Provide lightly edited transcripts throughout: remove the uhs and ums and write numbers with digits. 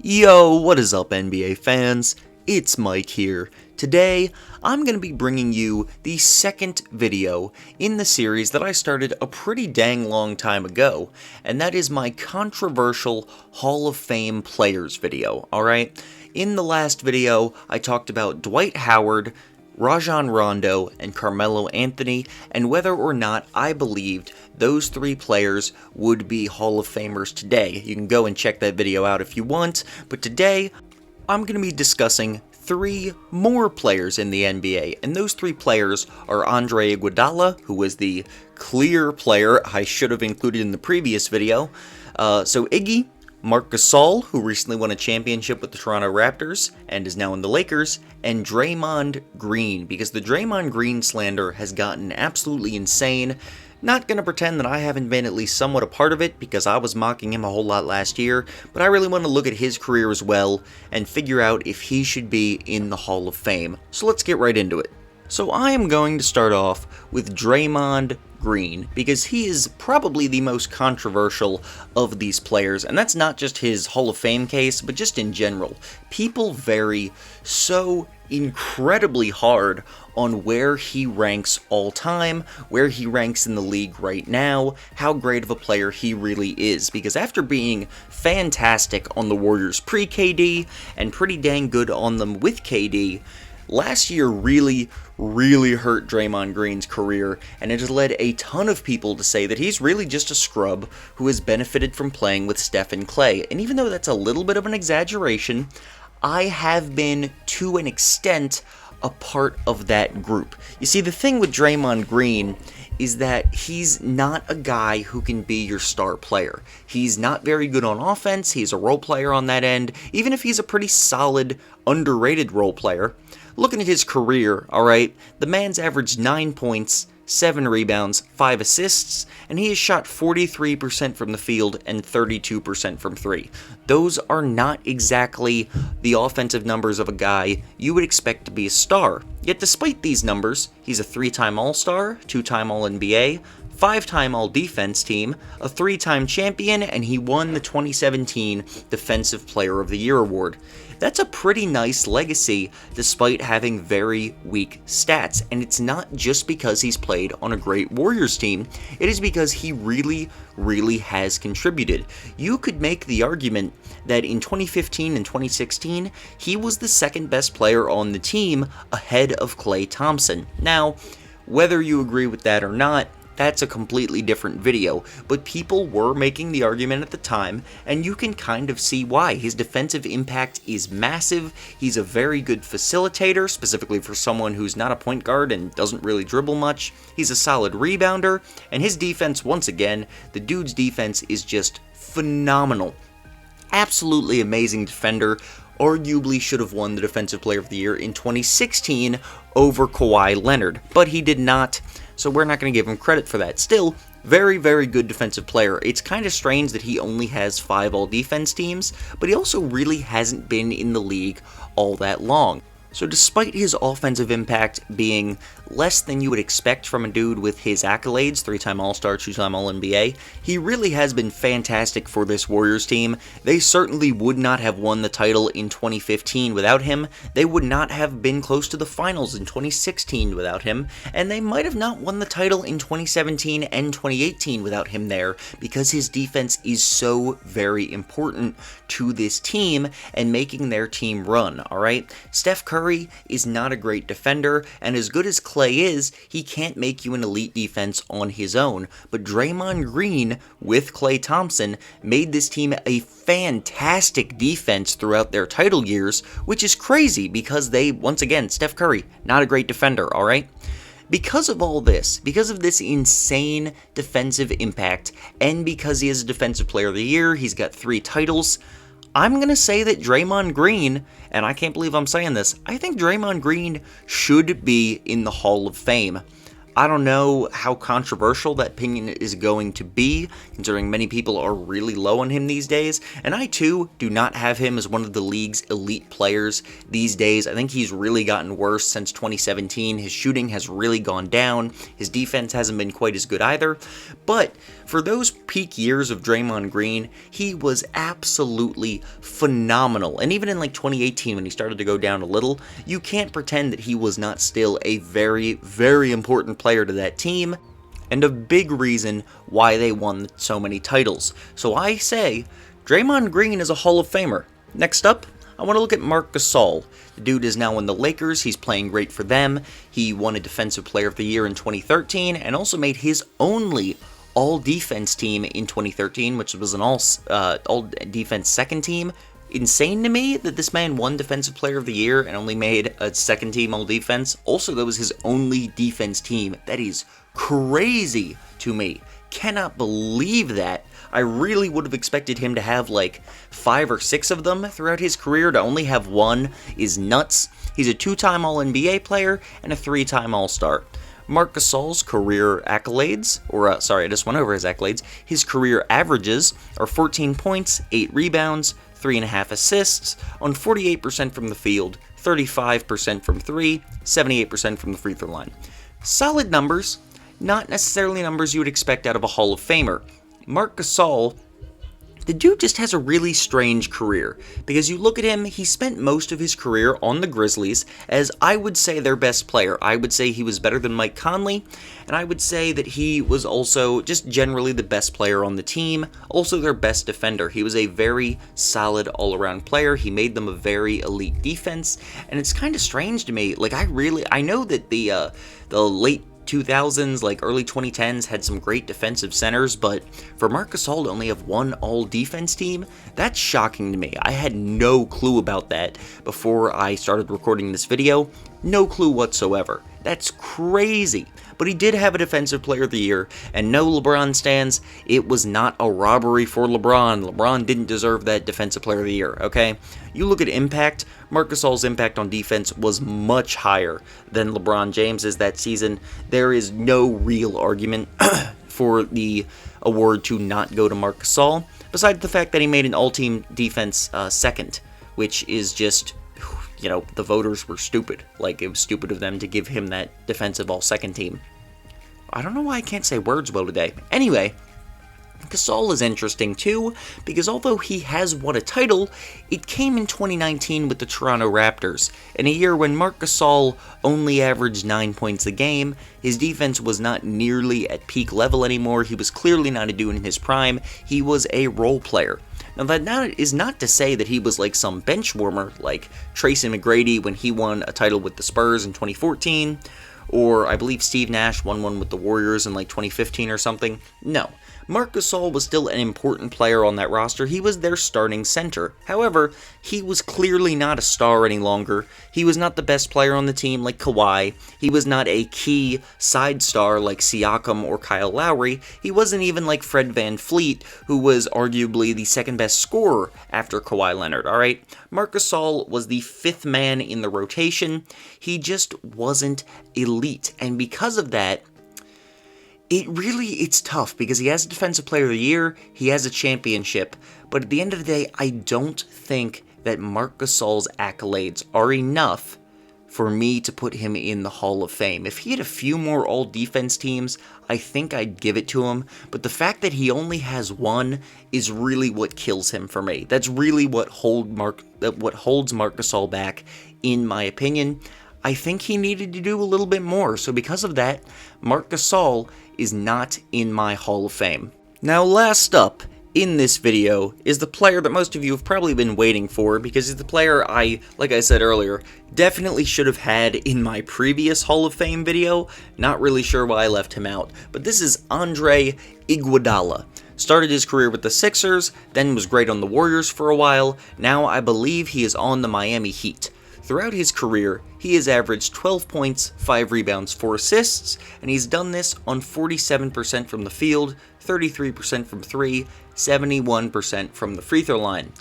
Yo, what is up NBA fans? It's Mike here. Today, I'm going to be bringing you the second video in the series that I started a pretty dang long time ago, and that is my controversial Hall of Fame players video, alright? In the last video, I talked about Dwight Howard, Rajon Rondo, and Carmelo Anthony, and whether or not I believed those three players would be Hall of Famers today. You can go and check that video out if you want, but today, I'm going to be discussing three more players in the NBA, and those three players are Andre Iguadala, who was the clear player I should have included in the previous video, so Iggy, Marc Gasol, who recently won a championship with the Toronto Raptors and is now in the Lakers, and Draymond Green, because the Draymond Green slander has gotten absolutely insane. Not gonna pretend that I haven't been at least somewhat a part of it, because I was mocking him a whole lot last year, but I really want to look at his career as well and figure out if he should be in the Hall of Fame. So let's get right into it. So I am going to start off with Draymond Green, because he is probably the most controversial of these players, and that's not just his Hall of Fame case, but just in general. People vary so incredibly hard on where he ranks all time, where he ranks in the league right now, how great of a player he really is, because after being fantastic on the Warriors pre-KD, and pretty dang good on them with KD, last year really hurt Draymond Green's career, and it has led a ton of people to say that he's really just a scrub who has benefited from playing with Steph and Clay. And even though that's a little bit of an exaggeration, I have been, to an extent, a part of that group. You see, the thing with Draymond Green is that he's not a guy who can be your star player. He's not very good on offense, he's a role player on that end, even if he's a pretty solid, underrated role player. Looking at his career, alright, the man's averaged 9 points, 7 rebounds, 5 assists, and he has shot 43% from the field and 32% from 3. Those are not exactly the offensive numbers of a guy you would expect to be a star. Yet despite these numbers, he's a 3-time All-Star, 2-time All-NBA, 5-time All-Defense Team, a 3-time champion, and he won the 2017 Defensive Player of the Year award. That's a pretty nice legacy despite having very weak stats, and it's not just because he's played on a great Warriors team, it is because he really has contributed. You could make the argument that in 2015 and 2016, he was the second best player on the team ahead of Klay Thompson. Now, whether you agree with that or not, that's a completely different video, but people were making the argument at the time, and you can kind of see why. His defensive impact is massive, he's a very good facilitator, specifically for someone who's not a point guard and doesn't really dribble much. He's a solid rebounder, and his defense, once again, the dude's defense is just phenomenal. Absolutely amazing defender. Arguably should have won the Defensive Player of the Year in 2016 over Kawhi Leonard, but he did not, so we're not going to give him credit for that. Still, very good defensive player. It's kind of strange that he only has 5 all-defense teams, but he also really hasn't been in the league all that long. So despite his offensive impact being less than you would expect from a dude with his accolades, 3-time All-Star, 2-time All-NBA, he really has been fantastic for this Warriors team. They certainly would not have won the title in 2015 without him, they would not have been close to the finals in 2016 without him, and they might have not won the title in 2017 and 2018 without him there, because his defense is so very important to this team and making their team run, alright? Steph Curry is not a great defender, and as good as Clay is, he can't make you an elite defense on his own, but Draymond Green, with Klay Thompson, made this team a fantastic defense throughout their title years, which is crazy because they, once again, Steph Curry, not a great defender, alright? Because of all this, because of this insane defensive impact, and because he is a Defensive Player of the Year, he's got 3 titles, I'm going to say that Draymond Green, and I can't believe I'm saying this, I think Draymond Green should be in the Hall of Fame. I don't know how controversial that opinion is going to be, considering many people are really low on him these days, and I too do not have him as one of the league's elite players these days. I think he's really gotten worse since 2017. His shooting has really gone down. His defense hasn't been quite as good either, but for those peak years of Draymond Green, he was absolutely phenomenal. And even in like 2018 when he started to go down a little, you can't pretend that he was not still a very, very important player to that team, and a big reason why they won so many titles. So I say, Draymond Green is a Hall of Famer. Next up, I want to look at Marc Gasol. The dude is now in the Lakers. He's playing great for them. He won a Defensive Player of the Year in 2013 and also made his only all-defense team in 2013, which was an all-defense second team. Insane to me that this man won Defensive Player of the Year and only made a second team all-defense. Also, that was his only defense team. That is crazy to me. Cannot believe that. I really would have expected him to have like 5 or 6 of them throughout his career. To only have one is nuts. He's a 2-time All-NBA player and a 3-time All-Star. Marc Gasol's career accolades, I just went over his accolades. His career averages are 14 points, 8 rebounds, 3.5 assists on 48% from the field, 35% from 3, 78% from the free throw line. Solid numbers, not necessarily numbers you would expect out of a Hall of Famer. Marc Gasol, the dude just has a really strange career, because you look at him, he spent most of his career on the Grizzlies as, I would say, their best player. I would say he was better than Mike Conley, and I would say that he was also just generally the best player on the team, also their best defender. He was a very solid all-around player. He made them a very elite defense, and it's kind of strange to me. Like, I know that the late 2000s, like early 2010s, had some great defensive centers, but for Marc Gasol to only have one all-defense team, that's shocking to me. I had no clue about that before I started recording this video. No clue whatsoever. That's crazy. But he did have a Defensive Player of the Year, and no, LeBron stans, it was not a robbery for LeBron. LeBron didn't deserve that Defensive Player of the Year, okay? You look at impact, Marc Gasol's impact on defense was much higher than LeBron James's that season. There is no real argument for the award to not go to Marc Gasol, besides the fact that he made an all-team defense second, which is just, you know, the voters were stupid. Like, it was stupid of them to give him that defensive all-second team. I don't know why I can't say words well today. Anyway, Gasol is interesting too, because although he has won a title, it came in 2019 with the Toronto Raptors, in a year when Marc Gasol only averaged 9 points a game. His defense was not nearly at peak level anymore. He was clearly not a dude in his prime. He was a role player. Now, that is not to say that he was like some bench warmer, like Tracy McGrady when he won a title with the Spurs in 2014, or I believe Steve Nash won one with the Warriors in like 2015 or something. No. Marc Gasol was still an important player on that roster. He was their starting center. However, he was clearly not a star any longer. He was not the best player on the team like Kawhi. He was not a key side star like Siakam or Kyle Lowry. He wasn't even like Fred VanVleet, who was arguably the second best scorer after Kawhi Leonard, alright? Marc Gasol was the 5th man in the rotation. He just wasn't elite, and because of that, it's tough, because he has a Defensive Player of the Year, he has a championship, but at the end of the day, I don't think that Marc Gasol's accolades are enough for me to put him in the Hall of Fame. If he had a few more all-defense teams, I think I'd give it to him, but the fact that he only has one is really what kills him for me. That's really what holds Marc Gasol back, in my opinion. I think he needed to do a little bit more, so because of that, Marc Gasol is not in my Hall of Fame. Now, last up in this video is the player that most of you have probably been waiting for, because he's the player like I said earlier, definitely should have had in my previous Hall of Fame video. Not really sure why I left him out, but this is Andre Iguadala. Started his career with the Sixers, then was great on the Warriors for a while. Now I believe he is on the Miami Heat. Throughout his career, he has averaged 12 points, 5 rebounds, 4 assists, and he's done this on 47% from the field, 33% from 3, 71% from the free throw line.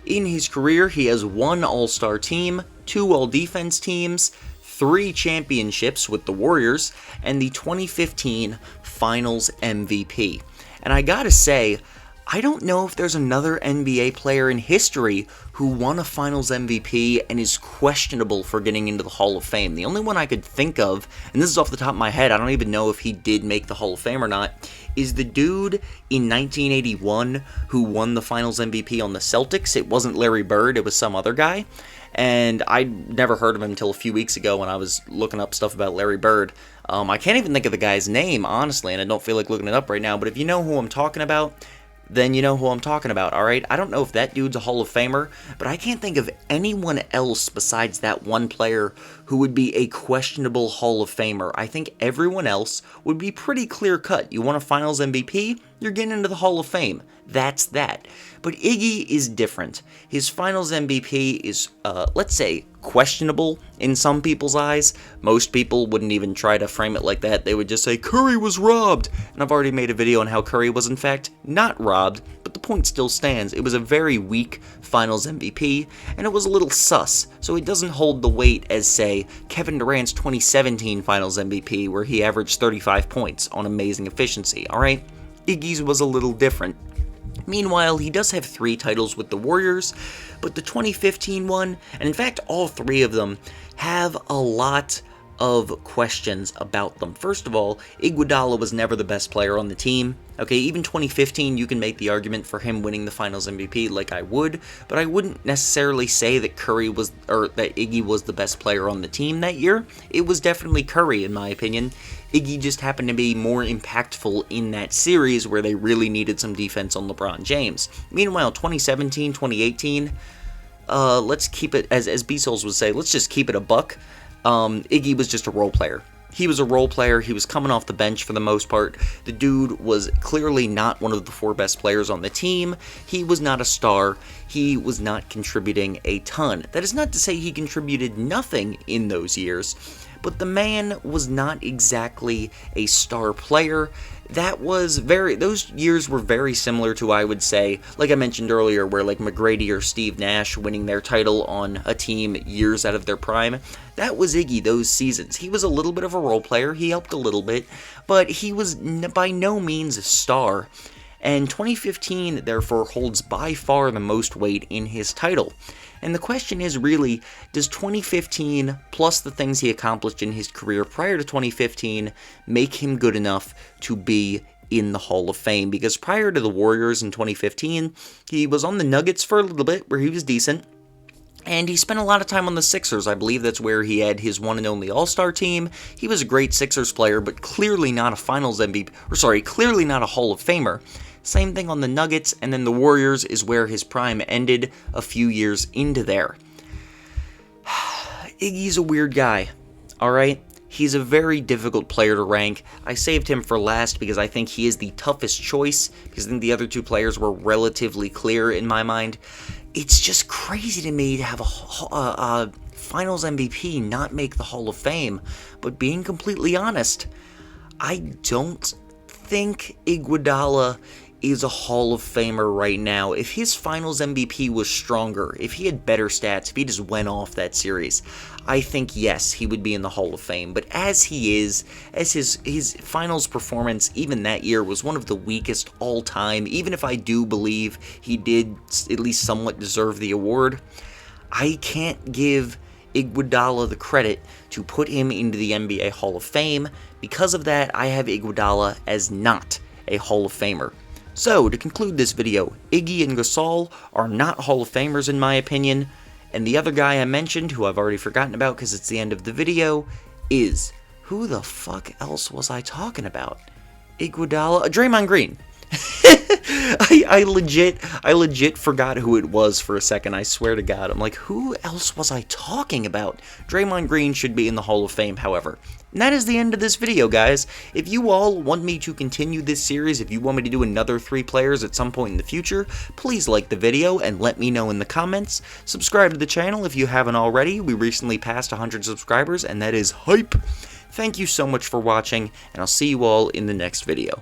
In his career, he has 1 All-Star team, 2 All-Defense teams, 3 championships with the Warriors, and the 2015 Finals MVP. And I gotta say, I don't know if there's another NBA player in history who won a Finals MVP and is questionable for getting into the Hall of Fame. The only one I could think of, and this is off the top of my head, I don't even know if he did make the Hall of Fame or not, is the dude in 1981 who won the Finals MVP on the Celtics. It wasn't Larry Bird, it was some other guy. And I never heard of him until a few weeks ago when I was looking up stuff about Larry Bird. I can't even think of the guy's name, honestly, and I don't feel like looking it up right now, but if you know who I'm talking about, then you know who I'm talking about, alright? I don't know if that dude's a Hall of Famer, but I can't think of anyone else besides that one player who would be a questionable Hall of Famer. I think everyone else would be pretty clear-cut. You want a Finals MVP? You're getting into the Hall of Fame. That's that. But Iggy is different. His Finals MVP is, let's say, questionable in some people's eyes. Most people wouldn't even try to frame it like that. They would just say, Curry was robbed! And I've already made a video on how Curry was, in fact, not robbed, but the point still stands. It was a very weak Finals MVP, and it was a little sus, so it doesn't hold the weight as, say, Kevin Durant's 2017 Finals MVP, where he averaged 35 points on amazing efficiency, alright? Iggy's was a little different. Meanwhile, he does have 3 titles with the Warriors, but the 2015 one, and in fact all 3 of them, have a lot of questions about them. First of all, Iguadala was never the best player on the team. Okay, even 2015, you can make the argument for him winning the Finals MVP like I would, but I wouldn't necessarily say that that Iggy was the best player on the team that year. It was definitely Curry, in my opinion. Iggy just happened to be more impactful in that series where they really needed some defense on LeBron James. Meanwhile, 2017, 2018, let's keep it, as B-Souls would say, let's just keep it a buck. Iggy was just a role player. He was a role player. He was coming off the bench for the most part. The dude was clearly not one of the 4 best players on the team. He was not a star. He was not contributing a ton. That is not to say he contributed nothing in those years, but the man was not exactly a star player. Those years were very similar to, I would say, like I mentioned earlier, where like McGrady or Steve Nash winning their title on a team years out of their prime. That was Iggy those seasons. He was a little bit of a role player, he helped a little bit, but he was by no means a star. And 2015, therefore, holds by far the most weight in his title. And the question is really, does 2015, plus the things he accomplished in his career prior to 2015, make him good enough to be in the Hall of Fame? Because prior to the Warriors in 2015, he was on the Nuggets for a little bit, where he was decent. And he spent a lot of time on the Sixers. I believe that's where he had his one and only All-Star team. He was a great Sixers player, but clearly not a Finals MVP, clearly not a Hall of Famer. Same thing on the Nuggets, and then the Warriors is where his prime ended a few years into there. Iggy's a weird guy, alright? He's a very difficult player to rank. I saved him for last because I think he is the toughest choice, because I think the other 2 players were relatively clear in my mind. It's just crazy to me to have a Finals MVP not make the Hall of Fame, but being completely honest, I don't think Iguadala is a Hall of Famer right now. If his Finals MVP was stronger, if he had better stats, if he just went off that series, I think, yes, he would be in the Hall of Fame. But as he is, as his Finals performance, even that year, was one of the weakest all time, even if I do believe he did at least somewhat deserve the award, I can't give Iguadala the credit to put him into the NBA Hall of Fame. Because of that, I have Iguadala as not a Hall of Famer. So, to conclude this video, Iggy and Gasol are not Hall of Famers in my opinion, and the other guy I mentioned, who I've already forgotten about because it's the end of the video, is... who the fuck else was I talking about? Iguadala? Draymond Green. I legit forgot who it was for a second, I swear to God. I'm like, who else was I talking about? Draymond Green should be in the Hall of Fame, however. And that is the end of this video, guys. If you all want me to continue this series, if you want me to do another 3 players at some point in the future, please like the video and let me know in the comments. Subscribe to the channel if you haven't already. We recently passed 100 subscribers, and that is hype. Thank you so much for watching, and I'll see you all in the next video.